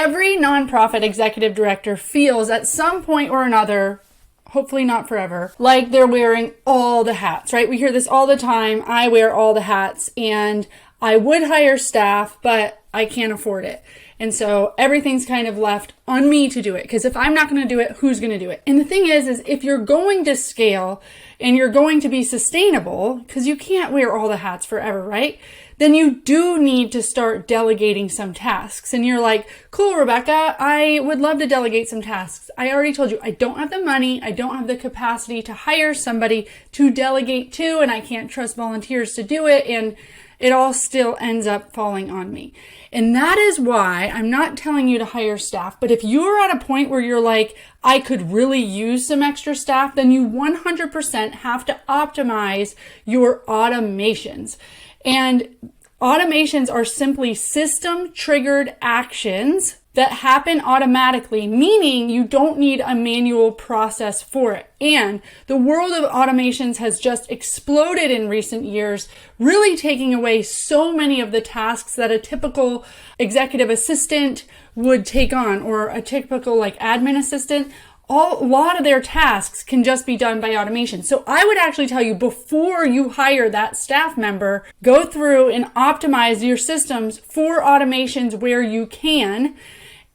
Every nonprofit executive director feels at some point or another, hopefully not forever, like they're wearing all the hats, right? We hear this all the time. I wear all the hats and I would hire staff, but I can't afford it. And so everything's kind of left on me to do it. Because if I'm not going to do it, who's going to do it? And the thing is if you're going to scale and you're going to be sustainable, because you can't wear all the hats forever, right? Then you do need to start delegating some tasks. And you're like, cool, Rebecca, I would love to delegate some tasks. I already told you, I don't have the money. I don't have the capacity to hire somebody to delegate to, and I can't trust volunteers to do it. And it all still ends up falling on me. And that is why I'm not telling you to hire staff. But if you're at a point where you're like, I could really use some extra staff, then you 100% have to optimize your automations. And automations are simply system-triggered actions that happen automatically, meaning you don't need a manual process for it. And the world of automations has just exploded in recent years, really taking away so many of the tasks that a typical executive assistant would take on, or a typical admin assistant. A lot of their tasks can just be done by automation. So I would actually tell you, before you hire that staff member, go through and optimize your systems for automations where you can.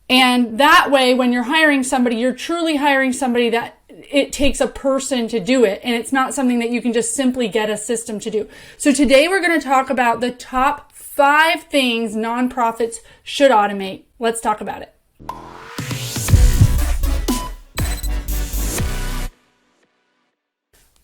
And that way, when you're hiring somebody, you're truly hiring somebody that it takes a person to do it. And it's not something that you can just simply get a system to do. So today we're going to talk about the top 5 things nonprofits should automate. Let's talk about it.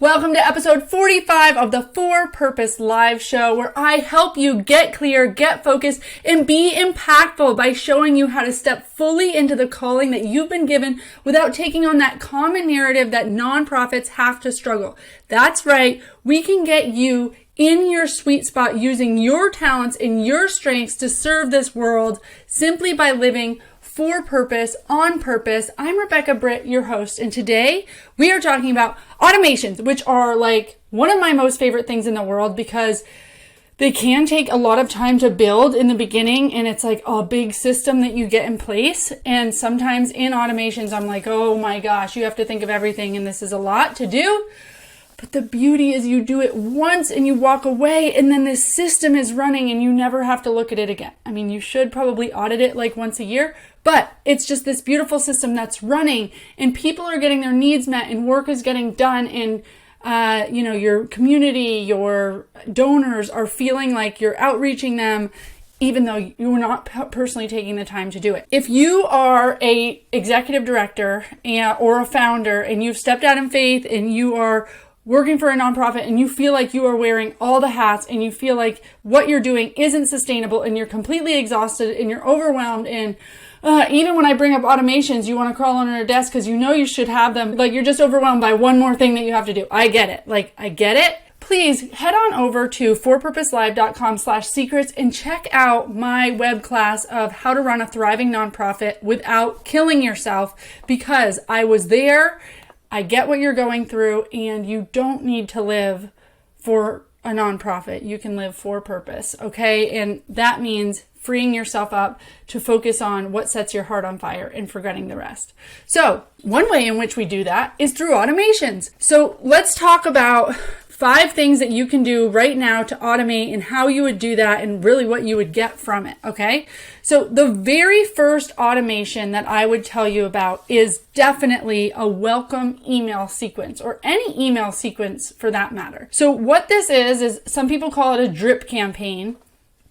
Welcome to episode 45 of the For Purpose Live Show, where I help you get clear, get focused, and be impactful by showing you how to step fully into the calling that you've been given without taking on that common narrative that nonprofits have to struggle. That's right. We can get you in your sweet spot using your talents and your strengths to serve this world simply by living for purpose, on purpose. I'm Rebecca Britt, your host, and today we are talking about automations, which are one of my most favorite things in the world because they can take a lot of time to build in the beginning, and it's like a big system that you get in place. And sometimes in automations, I'm like, oh my gosh, you have to think of everything, and this is a lot to do. But the beauty is you do it once and you walk away, and then this system is running and you never have to look at it again. I mean, you should probably audit it once a year, but it's just this beautiful system that's running and people are getting their needs met and work is getting done, and your community, your donors are feeling like you're outreaching them, even though you're not personally taking the time to do it. If you are a executive director or a founder and you've stepped out in faith and you are working for a nonprofit and you feel like you are wearing all the hats and you feel like what you're doing isn't sustainable and you're completely exhausted and you're overwhelmed, and even when I bring up automations, you want to crawl under a desk because you know you should have them. You're just overwhelmed by one more thing that you have to do. I get it. I get it. Please head on over to forpurposelive.com/secrets and check out my web class of how to run a thriving nonprofit without killing yourself, because I was there. I get what you're going through, and you don't need to live for a nonprofit. You can live for purpose, okay? And that means freeing yourself up to focus on what sets your heart on fire and forgetting the rest. So one way in which we do that is through automations. So let's talk about 5 things that you can do right now to automate and how you would do that and really what you would get from it, okay? So the very first automation that I would tell you about is definitely a welcome email sequence, or any email sequence for that matter. So what this is some people call it a drip campaign,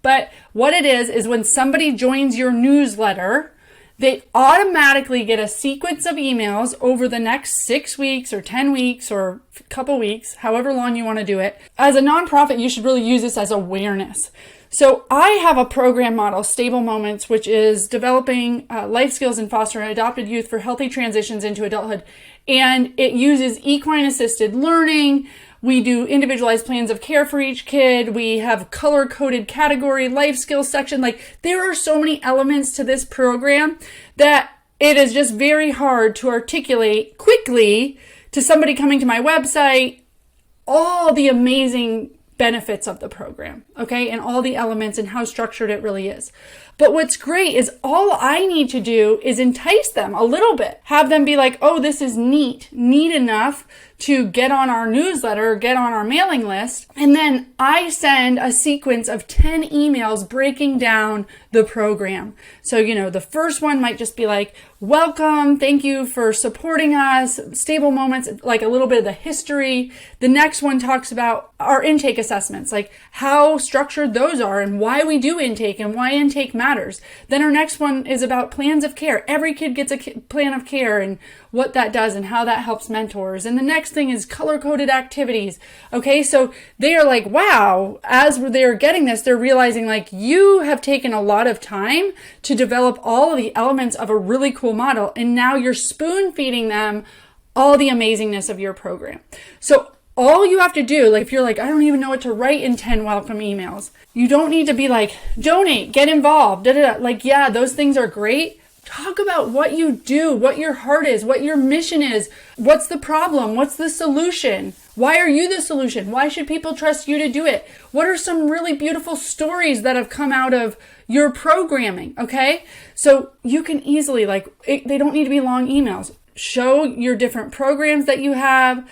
but what it is when somebody joins your newsletter, they automatically get a sequence of emails over the next 6 weeks or 10 weeks or a couple weeks, however long you want to do it. As a nonprofit, you should really use this as awareness. So I have a program model, Stable Moments, which is developing life skills in foster and adopted youth for healthy transitions into adulthood. And it uses equine assisted learning. We do individualized plans of care for each kid. We have color-coded category life skills section. There are so many elements to this program that it is just very hard to articulate quickly to somebody coming to my website all the amazing benefits of the program, okay? And all the elements and how structured it really is. But what's great is all I need to do is entice them a little bit. Have them be like, oh, this is neat enough to get on our newsletter, get on our mailing list. And then I send a sequence of 10 emails breaking down the program. So, the first one might just be like, welcome, thank you for supporting us, stable moments, like a little bit of the history. The next one talks about our intake assessments, like how structured those are and why we do intake and why intake matters. Then our next one is about plans of care. Every kid gets a plan of care and what that does and how that helps mentors. And the next thing is color-coded activities. Okay, so they are like, wow, as they're getting this, they're realizing like you have taken a lot of time to develop all of the elements of a really cool model. And now you're spoon feeding them all the amazingness of your program. So all you have to do, like if you're like, I don't even know what to write in 10 welcome emails, you don't need to be like, donate, get involved, Like, yeah, those things are great. Talk about what you do, what your heart is, what your mission is. What's the problem? What's the solution? Why are you the solution? Why should people trust you to do it? What are some really beautiful stories that have come out of your programming? Okay. So you can easily they don't need to be long emails. Show your different programs that you have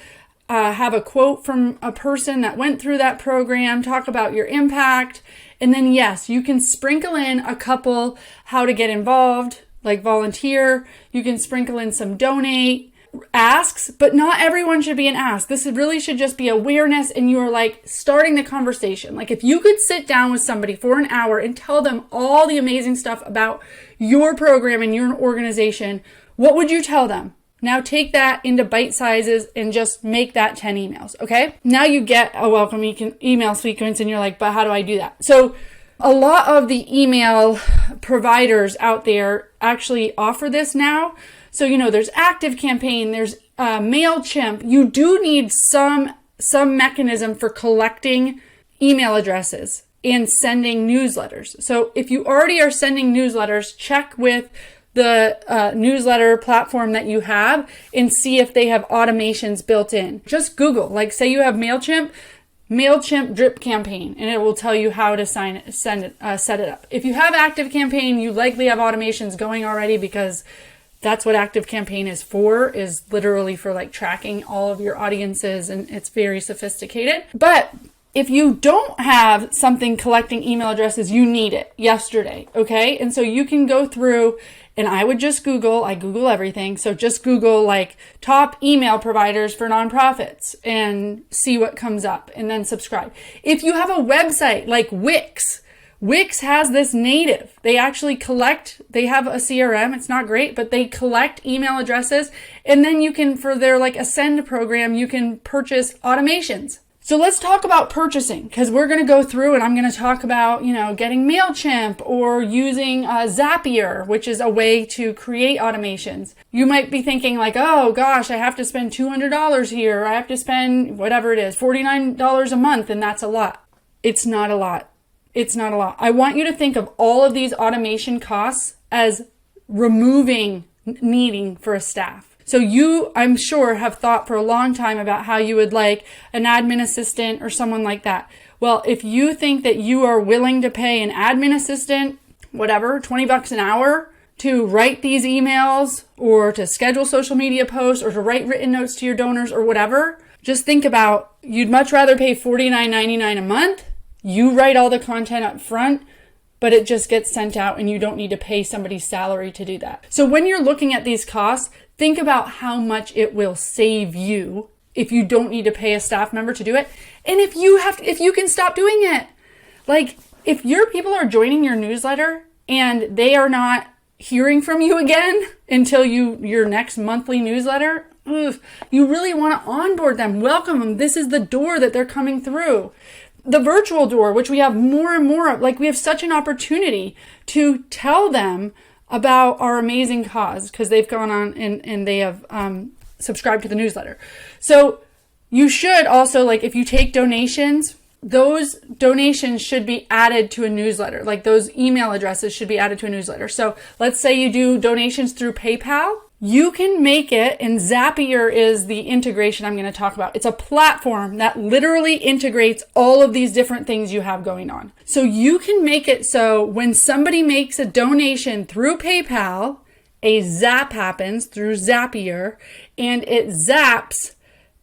a quote from a person that went through that program, talk about your impact. And then yes, you can sprinkle in a couple how to get involved, like volunteer. You can sprinkle in some donate asks, but not everyone should be an ask. This really should just be awareness, and you are like starting the conversation. Like if you could sit down with somebody for an hour and tell them all the amazing stuff about your program and your organization, what would you tell them? Now take that into bite sizes and just make that 10 emails, okay? Now you get a welcome email sequence and you're like, but how do I do that? So a lot of the email providers out there actually offer this now. So, there's ActiveCampaign, there's MailChimp. You do need some mechanism for collecting email addresses and sending newsletters. So if you already are sending newsletters, check with the newsletter platform that you have and see if they have automations built in. Just Google, like say you have MailChimp drip campaign, and it will tell you how to set it up. If you have ActiveCampaign, you likely have automations going already, because that's what ActiveCampaign is literally for like tracking all of your audiences, and it's very sophisticated. But if you don't have something collecting email addresses, you need it yesterday, okay? And so you can go through, and I would just I Google everything. So just Google like top email providers for nonprofits and see what comes up, and then subscribe. If you have a website like Wix has this native. They actually they have a CRM. It's not great, but they collect email addresses, and then you can, for their like Ascend program, you can purchase automations. So let's talk about purchasing, because we're going to go through and I'm going to talk about, getting MailChimp or using Zapier, which is a way to create automations. You might be thinking like, oh gosh, I have to spend $200 here. Or I have to spend whatever it is, $49 a month. And that's a lot. It's not a lot. It's not a lot. I want you to think of all of these automation costs as removing needing for a staff. So you, I'm sure, have thought for a long time about how you would like an admin assistant or someone like that. Well, if you think that you are willing to pay an admin assistant, whatever, $20 an hour to write these emails or to schedule social media posts or to write written notes to your donors or whatever, just think about, you'd much rather pay $49.99 a month. You write all the content up front, but it just gets sent out and you don't need to pay somebody's salary to do that. So when you're looking at these costs, think about how much it will save you if you don't need to pay a staff member to do it. And if you can stop doing it. Like if your people are joining your newsletter and they are not hearing from you again until your next monthly newsletter, you really want to onboard them, welcome them. This is the door that they're coming through. The virtual door, which we have more and more of, like we have such an opportunity to tell them about our amazing cause because they've gone on and they have subscribed to the newsletter. So you should also, like if you take donations, those donations should be added to a newsletter. Like those email addresses should be added to a newsletter. So let's say you do donations through PayPal. You can make it, and Zapier is the integration I'm going to talk about. It's a platform that literally integrates all of these different things you have going on. So you can make it so when somebody makes a donation through PayPal, a zap happens through Zapier, and it zaps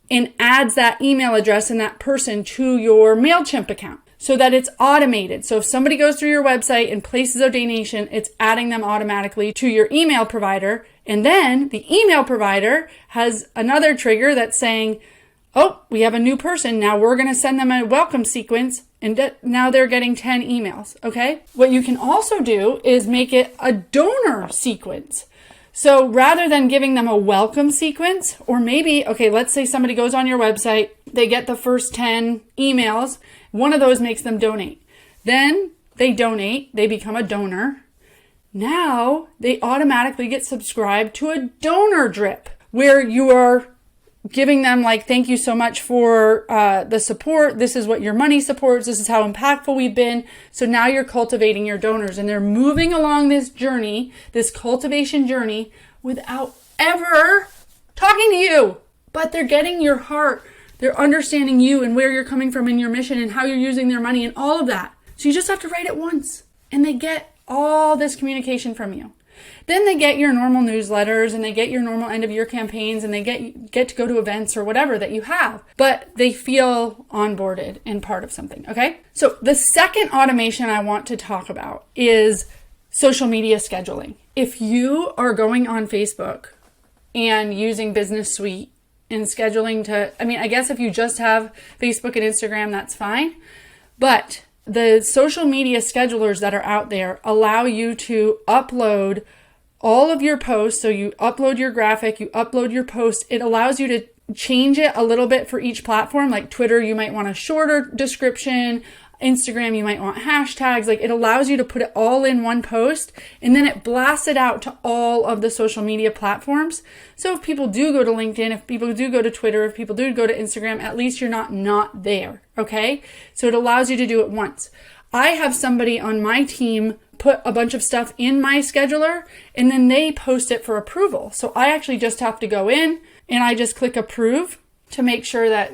and adds that email address and that person to your MailChimp account so that it's automated. So if somebody goes through your website and places a donation, it's adding them automatically to your email provider. And then the email provider has another trigger that's saying, oh, we have a new person. Now we're going to send them a welcome sequence. And now they're getting 10 emails. Okay. What you can also do is make it a donor sequence. So rather than giving them a welcome sequence, or maybe, okay, let's say somebody goes on your website, they get the first 10 emails. One of those makes them donate. Then they donate, they become a donor. Now they automatically get subscribed to a donor drip where you are giving them like, thank you so much for the support. This is what your money supports. This is how impactful we've been. So now you're cultivating your donors and they're moving along this journey, this cultivation journey without ever talking to you, but they're getting your heart. They're understanding you and where you're coming from in your mission and how you're using their money and all of that. So you just have to write it once and they get all this communication from you. Then they get your normal newsletters and they get your normal end of year campaigns and they get to go to events or whatever that you have, but they feel onboarded and part of something. Okay. So the second automation I want to talk about is social media scheduling. If you are going on Facebook and using Business Suite and scheduling I guess if you just have Facebook and Instagram, that's fine. But the social media schedulers that are out there allow you to upload all of your posts. So you upload your graphic, you upload your post. It allows you to change it a little bit for each platform. Like Twitter, you might want a shorter description. Instagram, you might want hashtags. Like it allows you to put it all in one post and then it blasts it out to all of the social media platforms. So if people do go to LinkedIn, if people do go to Twitter, if people do go to Instagram, at least you're not there. Okay. So it allows you to do it once. I have somebody on my team put a bunch of stuff in my scheduler and then they post it for approval. So I actually just have to go in and I just click approve to make sure that,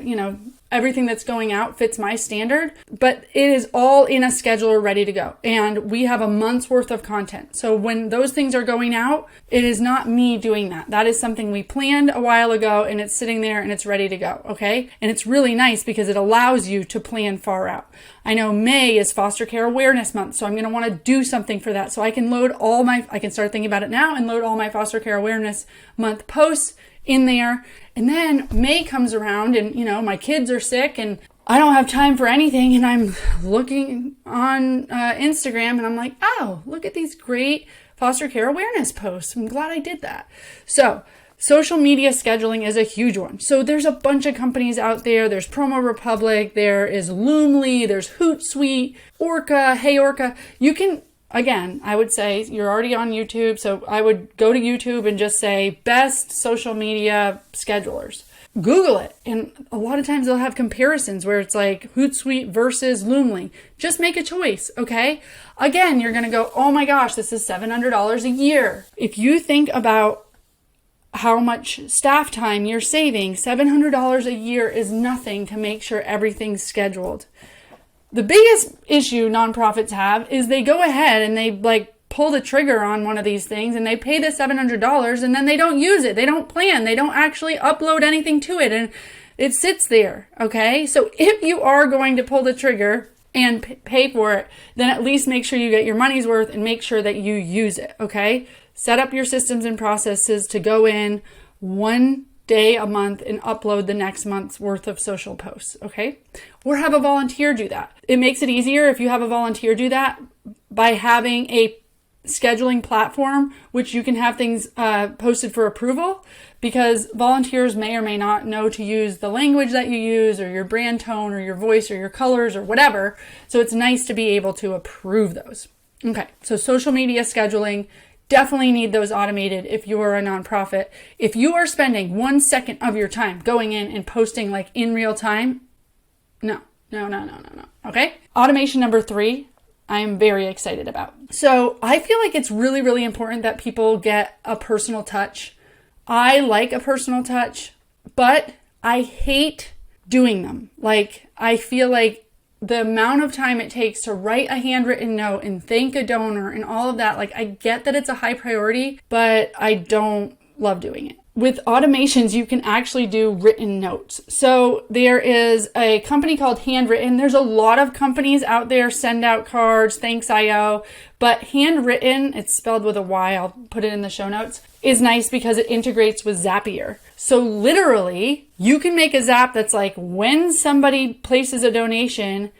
everything that's going out fits my standard, but it is all in a scheduler ready to go. And we have a month's worth of content. So when those things are going out, it is not me doing that. That is something we planned a while ago and it's sitting there and it's ready to go. Okay. And it's really nice because it allows you to plan far out. I know May is Foster Care Awareness Month. So I'm going to want to do something for that. So I can I can start thinking about it now and load all my Foster Care Awareness Month posts in there. And then May comes around and, my kids are sick and I don't have time for anything. And I'm looking on Instagram and I'm like, oh, look at these great foster care awareness posts. I'm glad I did that. So social media scheduling is a huge one. So there's a bunch of companies out there. There's Promo Republic. There is Loomly. There's Hootsuite, Orca, Hey Orca. You can, again, I would say you're already on YouTube. So I would go to YouTube and just say best social media schedulers. Google it. And a lot of times they'll have comparisons where it's like Hootsuite versus Loomly. Just make a choice. Okay. Again, you're going to go, oh my gosh, this is $700 a year. If you think about how much staff time you're saving, $700 a year is nothing to make sure everything's scheduled. The biggest issue nonprofits have is they go ahead and they pull the trigger on one of these things and they pay the $700 and then they don't use it. They don't plan. They don't actually upload anything to it and it sits there. Okay. So if you are going to pull the trigger and pay for it, then at least make sure you get your money's worth and make sure that you use it. Okay. Set up your systems and processes to go in one day a month and upload the next month's worth of social posts. Okay. Or have a volunteer do that. It makes it easier if you have a volunteer do that by having a scheduling platform, which you can have things posted for approval, because volunteers may or may not know to use the language that you use or your brand tone or your voice or your colors or whatever. So it's nice to be able to approve those. Okay. So social media scheduling, definitely need those automated if you are a nonprofit. If you are spending 1 second of your time going in and posting in real time, no. Okay. Automation number 3, I am very excited about. So I feel like it's really, really important that people get a personal touch I like a personal touch, but I hate doing them. Like, I feel like the amount of time it takes to write a handwritten note and thank a donor and all of that, like, I get that it's a high priority, but I don't love doing it. With automations, you can actually do written notes. So there is a company called Handwritten. There's a lot of companies out there, send out cards, thanks.io, but Handwritten, it's spelled with a Y, I'll put it in the show notes, is nice because it integrates with Zapier. So literally, you can make a Zap that's like, when somebody places a donation,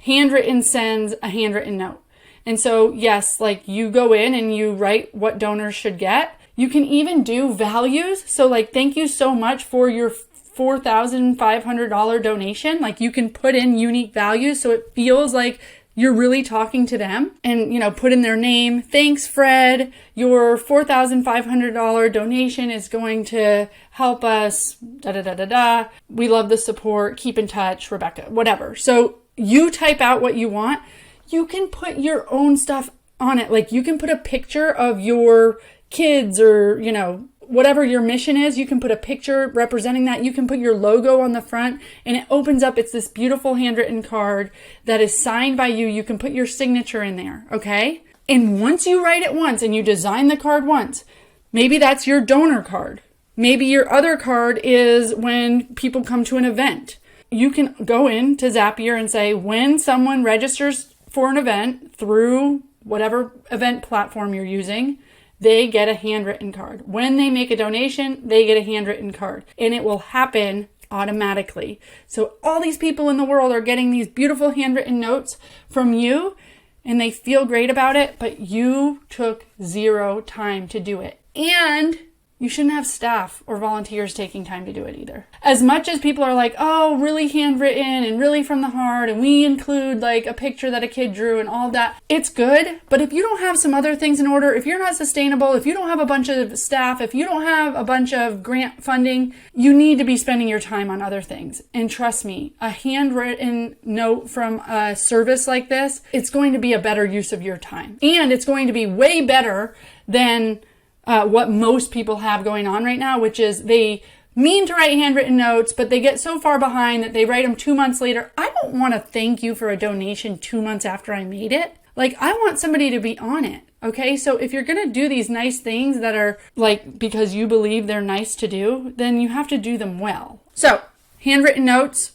Handwritten sends a handwritten note. And so yes, like, you go in and you write what donors should get. You can even do values. So like, thank you so much for your $4,500 donation. Like, you can put in unique values so it feels like you're really talking to them, and, you know, put in their name. Thanks, Fred. Your $4,500 donation is going to help us, da da da da da. We love the support. Keep in touch, Rebecca, whatever. So you type out what you want. You can put your own stuff on it. Like, you can put a picture of your kids, or, you know, whatever your mission is. You can put a picture representing that. You can put your logo on the front, and it opens up. It's this beautiful handwritten card that is signed by you. You can put your signature in there. Okay. And once you write it once and you design the card once, maybe that's your donor card. Maybe your other card is when people come to an event. You can go into Zapier and say, when someone registers for an event through whatever event platform you're using, they get a handwritten card. When they make a donation, they get a handwritten card, and it will happen automatically. So all these people in the world are getting these beautiful handwritten notes from you, and they feel great about it, but you took 0 time to do it. And you shouldn't have staff or volunteers taking time to do it either. As much as people are like, oh, really handwritten and really from the heart, and we include like a picture that a kid drew and all that, it's good. But if you don't have some other things in order, if you're not sustainable, if you don't have a bunch of staff, if you don't have a bunch of grant funding, you need to be spending your time on other things. And trust me, a handwritten note from a service like this, it's going to be a better use of your time. And it's going to be way better than what most people have going on right now, which is they mean to write handwritten notes, but they get so far behind that they write them 2 months later. I don't want to thank you for a donation 2 months after I made it. Like, I want somebody to be on it. Okay. So if you're going to do these nice things that are like, because you believe they're nice to do, then you have to do them well. So handwritten notes,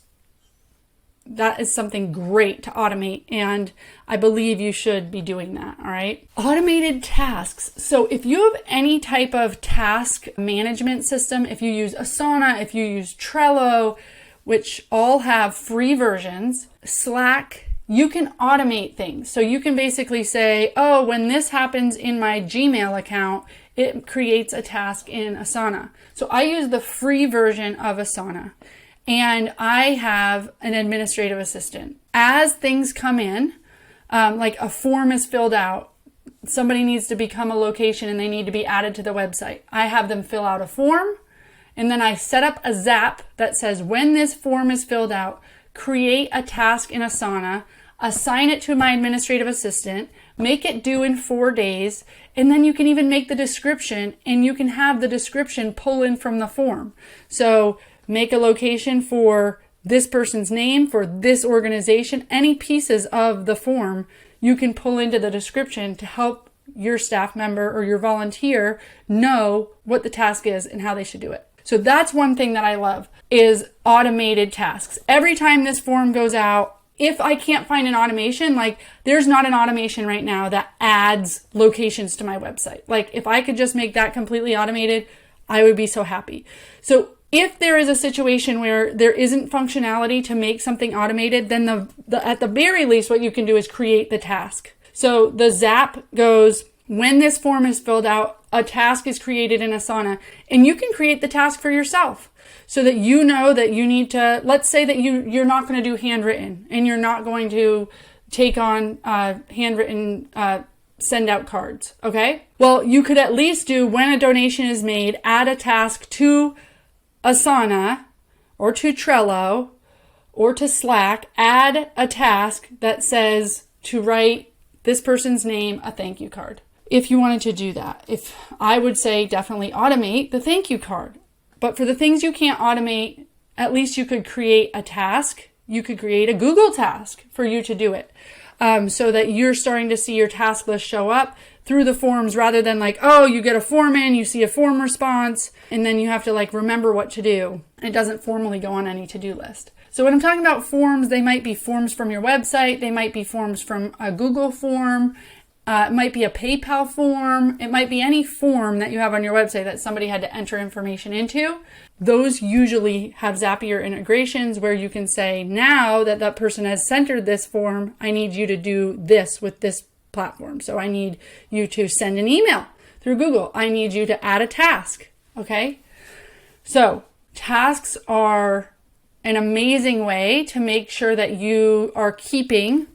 that is something great to automate, and I believe you should be doing that, all right? Automated tasks. So if you have any type of task management system, if you use Asana, if you use Trello, which all have free versions, Slack, you can automate things. So you can basically say, oh, when this happens in my Gmail account, it creates a task in Asana. So I use the free version of Asana. And I have an administrative assistant. As things come in, like a form is filled out, somebody needs to become a location and they need to be added to the website. I have them fill out a form, and then I set up a Zap that says, when this form is filled out, create a task in Asana, assign it to my administrative assistant, make it due in 4 days, and then you can even make the description, and you can have the description pull in from the form. So make a location for this person's name, for this organization. Any pieces of the form you can pull into the description to help your staff member or your volunteer know what the task is and how they should do it. So that's one thing that I love, is automated tasks. Every time this form goes out, if I can't find an automation, like there's not an automation right now that adds locations to my website. Like if I could just make that completely automated, I would be so happy. So if there is a situation where there isn't functionality to make something automated, then at the very least, what you can do is create the task. So the Zap goes, when this form is filled out, a task is created in Asana, and you can create the task for yourself so that you know that you need to, let's say that you're not going to do handwritten and you're not going to take on handwritten send out cards. Okay. Well, you could at least do, when a donation is made, add a task to Asana or to Trello or to Slack, add a task that says to write this person's name a thank you card. if you wanted to do that. If I would say definitely automate the thank you card. But for the things you can't automate, at least you could create a task. You could create a Google task for you to do it. So that you're starting to see your task list show up through the forms rather than like, oh, you get a form in, you see a form response, and then you have to like remember what to do. It doesn't formally go on any to-do list. So when I'm talking about forms, they might be forms from your website. They might be forms from a Google form. It might be a PayPal form. It might be any form that you have on your website that somebody had to enter information into. Those usually have Zapier integrations where you can say, now that that person has centered this form, I need you to do this with this platform. So I need you to send an email through Google. I need you to add a task. Okay. So tasks are an amazing way to make sure that you are keeping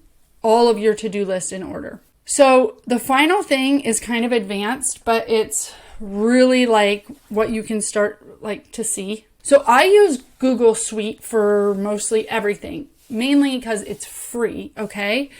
all of your to-do list in order. So the final thing is kind of advanced, but it's really like what you can start like to see. So I use Google Suite for mostly everything, mainly because it's free, okay?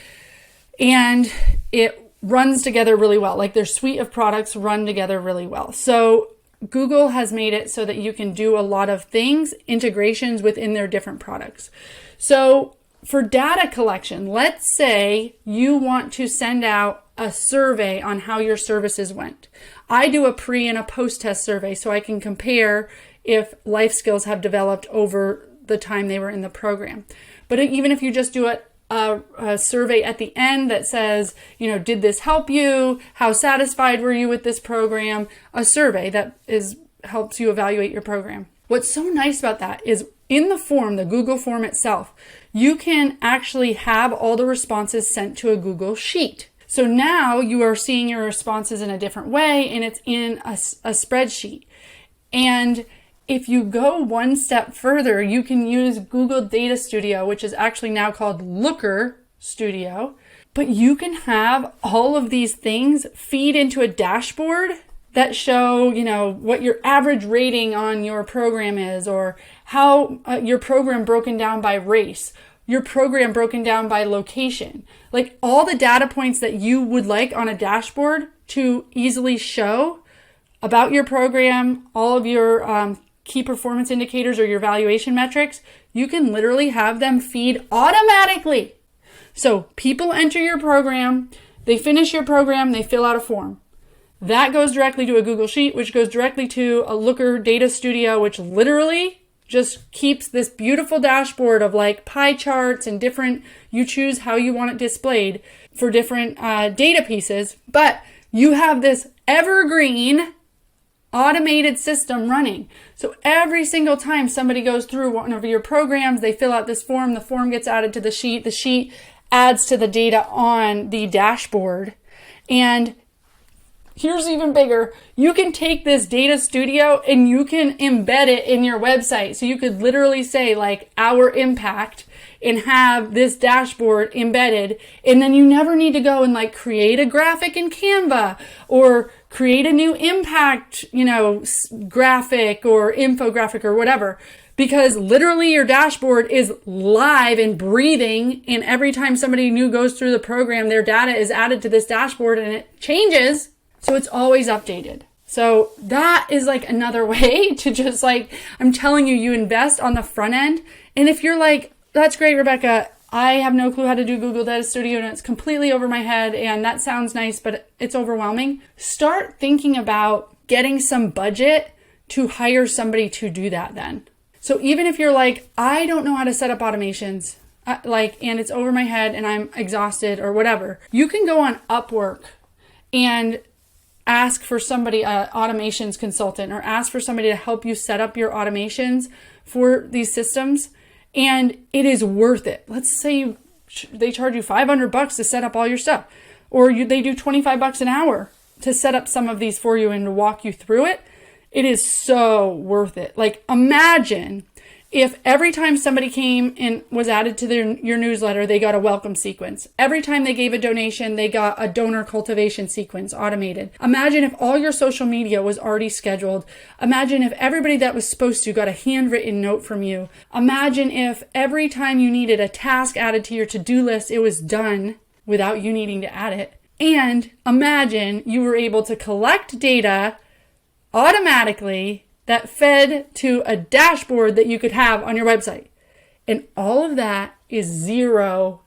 And it runs together really well. Like their suite of products run together really well. So Google has made it so that you can do a lot of things, integrations within their different products. So for data collection, let's say you want to send out a survey on how your services went. I do a pre and a post-test survey so I can compare if life skills have developed over the time they were in the program. But even if you just do a survey at the end that says, did this help you? How satisfied were you with this program? A survey that helps you evaluate your program. What's so nice about that is in the form, the Google form itself, you can actually have all the responses sent to a Google Sheet. So now you are seeing your responses in a different way and it's in a spreadsheet. And if you go one step further, you can use Google Data Studio, which is actually now called Looker Studio. But you can have all of these things feed into a dashboard that show, what your average rating on your program is, or how your program broken down by race, your program broken down by location. Like all the data points that you would like on a dashboard to easily show about your program, all of your key performance indicators or your valuation metrics, you can literally have them feed automatically. So people enter your program, they finish your program, they fill out a form. That goes directly to a Google Sheet, which goes directly to a Looker Data Studio, which literally just keeps this beautiful dashboard of like pie charts and different, you choose how you want it displayed for different data pieces. But you have this evergreen automated system running. So every single time somebody goes through one of your programs, they fill out this form, the form gets added to the sheet adds to the data on the dashboard. And here's even bigger. You can take this Data Studio and you can embed it in your website. So you could literally say like our impact and have this dashboard embedded. And then you never need to go and like create a graphic in Canva or create a new impact, graphic or infographic or whatever. Because literally your dashboard is live and breathing. And every time somebody new goes through the program, their data is added to this dashboard and it changes. So it's always updated. So that is like another way to just like, I'm telling you, you invest on the front end. And if you're like, that's great, Rebecca, I have no clue how to do Google Data Studio and it's completely over my head and that sounds nice, but it's overwhelming. Start thinking about getting some budget to hire somebody to do that then. So even if you're like, I don't know how to set up automations, and it's over my head and I'm exhausted or whatever, you can go on Upwork and ask for somebody, an automations consultant, or ask for somebody to help you set up your automations for these systems. And it is worth it. Let's say they charge you $500 to set up all your stuff, or they do $25 an hour to set up some of these for you and to walk you through it. It is so worth it. Like imagine if every time somebody came and was added to your newsletter, they got a welcome sequence. Every time they gave a donation, they got a donor cultivation sequence automated. Imagine if all your social media was already scheduled. Imagine if everybody that was supposed to got a handwritten note from you. Imagine if every time you needed a task added to your to-do list, it was done without you needing to add it. And imagine you were able to collect data automatically that fed to a dashboard that you could have on your website. And all of that is zero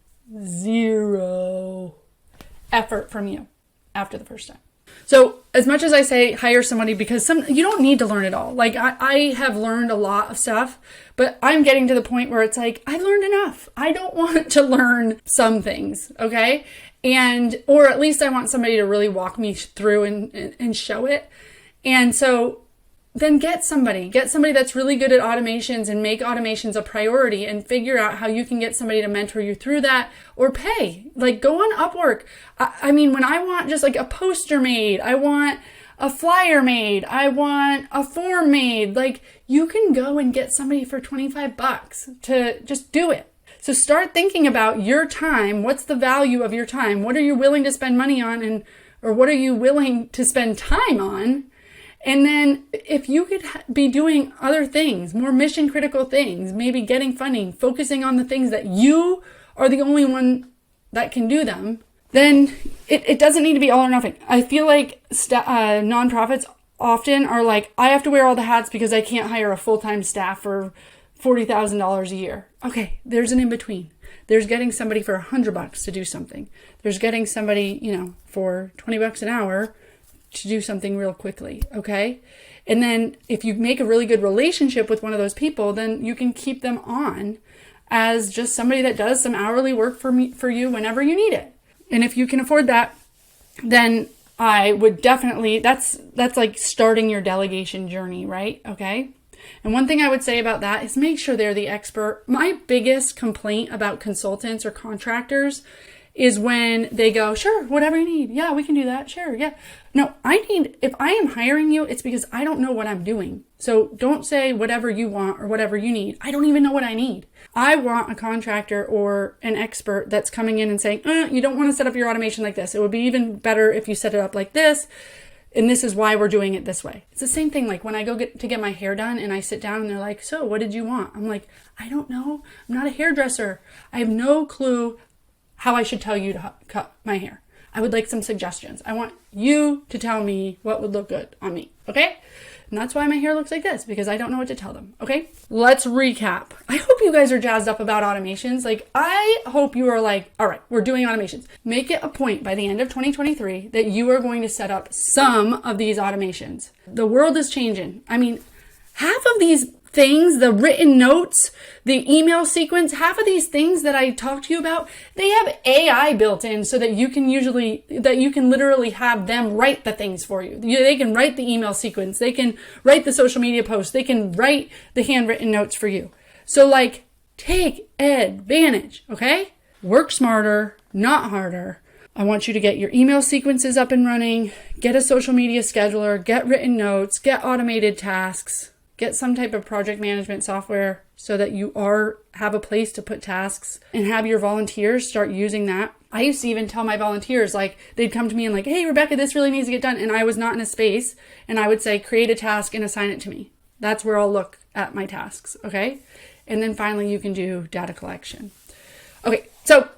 effort from you after the first time. So as much as I say hire somebody, because you don't need to learn it all. Like I have learned a lot of stuff, but I'm getting to the point where it's like, I've learned enough. I don't want to learn some things, okay? Or at least I want somebody to really walk me through and show it. And so then get somebody that's really good at automations and make automations a priority and figure out how you can get somebody to mentor you through that or pay. Like go on Upwork. I mean, when I want just like a poster made, I want a flyer made, I want a form made, like you can go and get somebody for $25 to just do it. So start thinking about your time. What's the value of your time? What are you willing to spend money on or what are you willing to spend time on? And then if you could be doing other things, more mission critical things, maybe getting funding, focusing on the things that you are the only one that can do them, then it doesn't need to be all or nothing. I feel like nonprofits often are like, I have to wear all the hats because I can't hire a full-time staff for $40,000 a year. Okay, there's an in-between. There's getting somebody for $100 to do something. There's getting somebody, for $20 an hour to do something real quickly, okay? And then if you make a really good relationship with one of those people, then you can keep them on as just somebody that does some hourly work for you whenever you need it. And if you can afford that, then I would definitely, that's like starting your delegation journey, right? Okay? And one thing I would say about that is make sure they're the expert. My biggest complaint about consultants or contractors is when they go, sure, whatever you need. Yeah, we can do that. Sure. Yeah. No, if I am hiring you, it's because I don't know what I'm doing. So don't say whatever you want or whatever you need. I don't even know what I need. I want a contractor or an expert that's coming in and saying, you don't want to set up your automation like this. It would be even better if you set it up like this. And this is why we're doing it this way. It's the same thing. Like when I go to get my hair done and I sit down and they're like, so what did you want? I'm like, I don't know. I'm not a hairdresser. I have no clue how I should tell you to cut my hair. I would like some suggestions. I want you to tell me what would look good on me, okay? And that's why my hair looks like this, because I don't know what to tell them, okay? Let's recap. I hope you guys are jazzed up about automations. Like, I hope you are like, all right, we're doing automations. Make it a point by the end of 2023 that you are going to set up some of these automations. The world is changing. I mean, half of these things, the written notes, the email sequence, half of these things that I talked to you about, they have AI built in so that you can literally have them write the things for you. They can write the email sequence. They can write the social media posts. They can write the handwritten notes for you. So like, take advantage, okay? Work smarter, not harder. I want you to get your email sequences up and running, get a social media scheduler, get written notes, get automated tasks. Get some type of project management software so that you have a place to put tasks and have your volunteers start using that. I used to even tell my volunteers, like they'd come to me and like, hey, Rebecca, this really needs to get done. And I was not in a space and I would say, create a task and assign it to me. That's where I'll look at my tasks. Okay. And then finally you can do data collection. Okay. So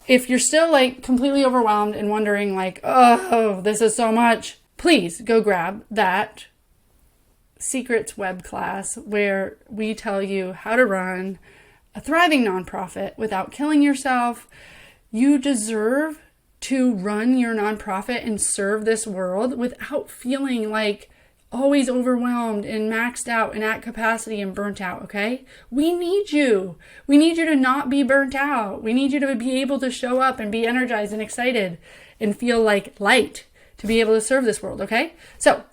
if you're still like completely overwhelmed and wondering like, oh, this is so much, please go grab that Secrets web class where we tell you how to run a thriving nonprofit without killing yourself. You deserve to run your nonprofit and serve this world without feeling like always overwhelmed and maxed out and at capacity and burnt out, okay? We need you. We need you to not be burnt out. We need you to be able to show up and be energized and excited and feel like light to be able to serve this world, okay? So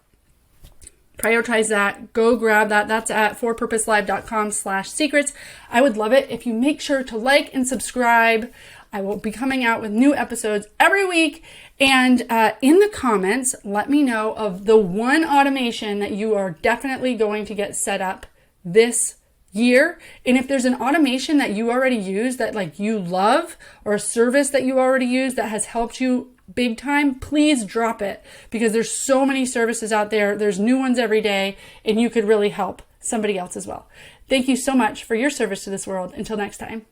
prioritize that. Go grab that. That's at forpurposelive.com/secrets. I would love it if you make sure to like and subscribe. I will be coming out with new episodes every week. And in the comments, let me know of the one automation that you are definitely going to get set up this year. And if there's an automation that you already use that like you love, or a service that you already use that has helped you big time, please drop it, because there's so many services out there. There's new ones every day, and you could really help somebody else as well. Thank you so much for your service to this world. Until next time.